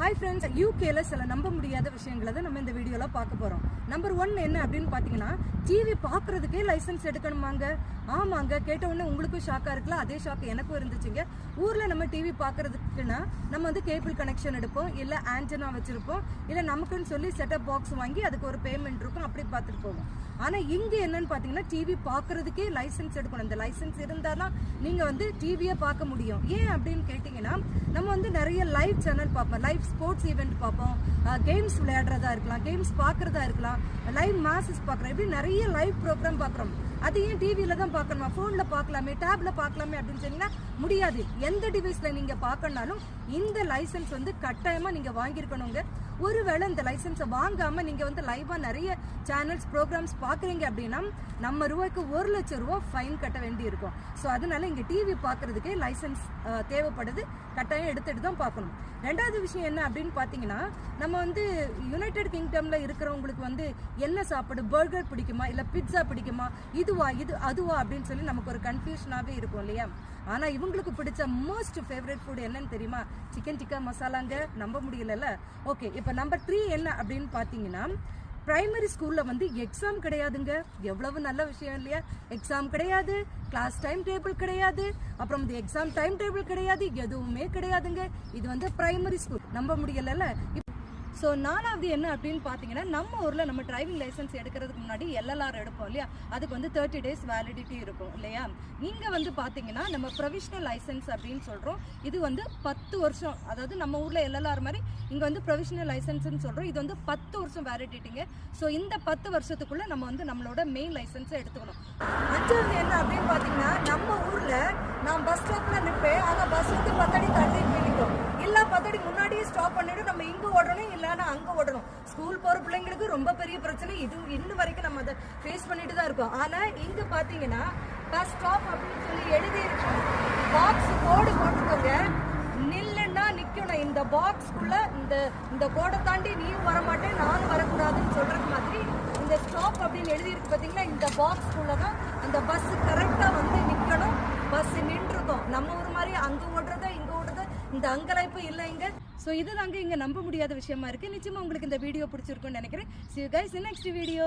Hi friends, UKல சில நம்ப முடியாத விஷயங்களை தான் நம்ம இந்த வீடியோல பார்க்க போறோம். நம்பர் 1 என்ன அப்படின்னு பாத்தீங்கன்னா, டிவி பார்க்கிறதுக்கே லைசென்ஸ் எடுக்கணுமாங்க. ஆமாங்க, கேட்ட உடனே உங்களுக்கும் ஷாக்கா இருக்குல்ல, அதே ஷாக் எனக்கும் இருந்துச்சுங்க. ஊர்ல நம்ம டிவி பார்க்கிறதுக்குன்னா நம்ம வந்து கேபிள் கனெக்ஷன் எடுப்போம், இல்ல ஆண்டனா வச்சிருப்போம், இல்ல நமக்குன்னு சொல்லி செட்டப் பாக்ஸ் வாங்கி அதுக்கு ஒரு பேமெண்ட் இருக்கும், அப்படி பார்த்துட்டு போவோம். ஆனா இங்க என்னன்னு பாத்தீங்கன்னா, டிவி பார்க்கிறதுக்கே லைசென்ஸ் எடுக்கணும். இந்த லைசென்ஸ் இருந்தாதான் நீங்க வந்து டிவியை பார்க்க முடியும். ஏன் அப்படின்னு கேட்டீங்கன்னா, நம்ம வந்து நிறைய லைவ் சேனல் பார்ப்போம், லைவ் ஸ்போர்ட்ஸ் ஈவெண்ட் பார்ப்போம், கேம்ஸ் விளையாடுறதா இருக்கலாம், கேம்ஸ் பார்க்கறதா இருக்கலாம், லைவ் மேட்சஸ் பார்க்குறோம், இப்படி நிறைய லைவ் ப்ரோக்ராம் பார்க்குறோம். அது ஏன் டிவியில தான் பார்க்கணுமா, ஃபோன்ல பார்க்கலாமே, டேப்ல பார்க்கலாமே அப்படின்னு சொன்னீங்கன்னா முடியாது. எந்த டிவைஸ்ல நீங்க பார்க்கணும்னாலும் இந்த லைசென்ஸ் வந்து கட்டாயமா நீங்க வாங்கியிருக்கணுங்க. ஒருவேளை இந்த லைசென்ஸை வாங்காம நீங்க வந்து லைவா நிறைய சேனல்ஸ் ப்ரோக்ராம்ஸ் பாக்குறீங்க அப்படின்னா நம்ம ரூபாய்க்கு 1 லட்சம் ரூபாய் ஃபைன் கட்ட வேண்டி இருக்கும். ஸோ அதனால இங்க டிவி பார்க்கறதுக்கே லைசென்ஸ் தேவைப்படுது, கட்டாயம் எடுத்துட்டு தான் பார்க்கணும். ரெண்டாவது விஷயம் என்ன அப்படின்னு பாத்தீங்கன்னா, நம்ம வந்து யுனைடெட் கிங்டம்ல இருக்கிறவங்களுக்கு வந்து என்ன சாப்பாடு, பர்கர் பிடிக்குமா இல்ல பிட்சா பிடிக்குமா, இதுவா இது அதுவா அப்படின்னு சொல்லி நமக்கு ஒரு கன்ஃபியூஷனாவே இருக்கும் இல்லையா. ஆனா இவங்களுக்கு பிடிச்ச மோஸ்ட் ஃபேவரட் ஃபுட் என்னன்னு தெரியுமா, சிக்கன் டிக்கா மசாலாங்க. நம்ப முடியல. ஓகே, இப்போ நம்பர் 3 என்ன அப்படின்னு பாத்தீங்கன்னா, பிரைமரி ஸ்கூல்ல வந்து எக்ஸாம் கிடையாதுங்க. எவ்வளவு நல்ல விஷயம் இல்லையா. எக்ஸாம் கிடையாது, கிளாஸ் டைம் டேபிள் கிடையாது, அப்புறம் இந்த எக்ஸாம் டைம் டேபிள் கிடையாது, எதுவுமே கிடையாதுங்க. இது வந்து பிரைமரி ஸ்கூல். நம்ப முடியல. ஸோ 4வது என்ன அப்படின்னு பார்த்தீங்கன்னா, நம்ம ஊரில் நம்ம டிரைவிங் லைசன்ஸ் எடுக்கிறதுக்கு முன்னாடி LLR எடுப்போம் இல்லையா, அதுக்கு வந்து 30 days வேலிடிட்டி இருக்கும் இல்லையா. இங்கே வந்து பார்த்தீங்கன்னா நம்ம ப்ரொவிஷனல் லைசன்ஸ் அப்படின்னு சொல்கிறோம். இது வந்து 10 வருஷம், அதாவது நம்ம ஊரில் LLR மாதிரி இங்கே வந்து ப்ரொவிஷனல் லைசன்ஸ்ன்னு சொல்கிறோம். இது வந்து 10 வருஷம் வேலிடிட்டிங்க. ஸோ இந்த 10 வருஷத்துக்குள்ளே நம்ம வந்து நம்மளோட மெயின் லைசன்ஸை எடுத்துக்கணும். 5வது என்ன அப்படின்னு பார்த்தீங்கன்னா, நம்ம ஊரில் நான் பஸ் ஸ்டாப்பில் நிற்பேன், ஆனால் பஸ் வந்து 10 அடி தள்ளி நிற்கும், இல்லை 10 அடி முன்னாடியே ஸ்டாப் பண்ணிவிட்டு நம்ம இங்கே ஓடணும், இல்லைன்னா அங்கே ஓடணும். ஸ்கூல் போகிற பிள்ளைங்களுக்கு ரொம்ப பெரிய பிரச்சனை இது. இன்னும் வரைக்கும் நம்ம அதை ஃபேஸ் பண்ணிட்டு தான் இருக்கோம். ஆனால் இங்கே பார்த்தீங்கன்னா பஸ் ஸ்டாப் அப்படின்னு சொல்லி எழுதியிருக்கோம், பாக்ஸ் போர்டு போட்டுக்கோங்க, நில்லுன்னா நிற்கணும். இந்த பாக்ஸ்க்குள்ள இந்த போர்டை தாண்டி நீயும் வரமாட்டேன் நானும் வரக்கூடாதுன்னு சொல்றது மாதிரி இந்த ஸ்டாப் அப்படின்னு எழுதியிருக்கு பார்த்தீங்களா, இந்த பாக்ஸ்க்குள்ள தான் அந்த பஸ் கரெக்டாக வந்து நிற்கணும். பஸ் நின்றுருக்கும். நம்ம ஒரு மாதிரி அங்கே ஓடுறத இங்கே ஓடுறத இந்த அங்கலாய்ப்பு இல்லை இங்கே. ஸோ இதுதாங்க இங்கே நம்ப முடியாத விஷயமா இருக்குது. நிச்சயமாக உங்களுக்கு இந்த வீடியோ பிடிச்சிருக்குன்னு நினைக்கிறேன். See you guys in next video.